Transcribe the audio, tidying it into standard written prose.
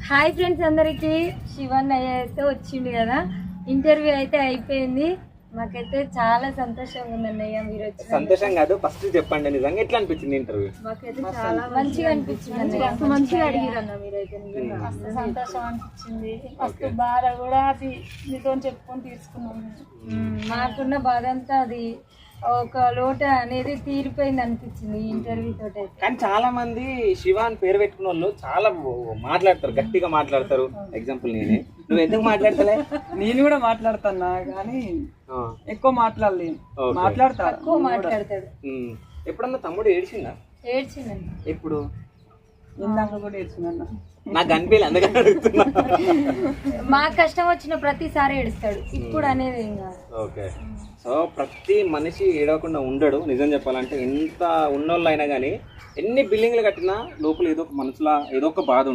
hi friends అందరికి శివన్ అయితే వచ్చింది కదా ఇంటర్వ్యూ అయితే అయిపోయింది మాకైతే చాలా సంతోషంగా ఉంది అన్నయ్య మీరు వచ్చి సంతోషం కాదు ఫస్ట్ చెప్పండి నిజంగా ఎట్లా అనిపించింది ఇంటర్వ్యూ మాకైతే చాలా మంచిగా అనిపించింది అన్నయ్య మంచిగా అడిగారు అన్న మీరైతే మస్తు సంతోషం అనిపించింది ఫస్ట్ బాధ కూడా అది మీతో చెప్పుకొని తీసుకున్నాం మాకున్న బాధ అంతా అది ఒక లోట అనేది తీరిపోయింది అనిపించింది ఈ ఇంటర్వ్యూ తోటి అయితే కానీ చాలా మంది శివ అని పేరు పెట్టుకున్న వాళ్ళు చాలా మాట్లాడతారు గట్టిగా మాట్లాడతారు ఎగ్జాంపుల్ నేనే నువ్వు ఎందుకు మాట్లాడతలే నేను కూడా మాట్లాడుతున్నా కానీ ఎక్కువ మాట్లాడలేను మాట్లాడతా ఎక్కువ మాట్లాడతాడు ఎప్పుడన్నా తమ్ముడు ఏడ్చిందా ఏడ్చిందండి ఎప్పుడు ఇందాక కూడా ఏడ్చినా నాకు అనిపించలే అందుకని అడుగుతున్నా మా కష్టం వచ్చిన ప్రతిసారి ఏడుస్తాడు ఇప్పుడు అనేది ఏం కాదు ఓకే సో ప్రతి మనిషి ఏడవకుండా ఉండడు నిజం చెప్పాలంటే ఎంత ఉన్నోళ్ళు అయినా కానీ ఎన్ని బిల్డింగ్లు కట్టినా లోపల ఏదో ఒక మనసులో ఏదో ఒక బాధ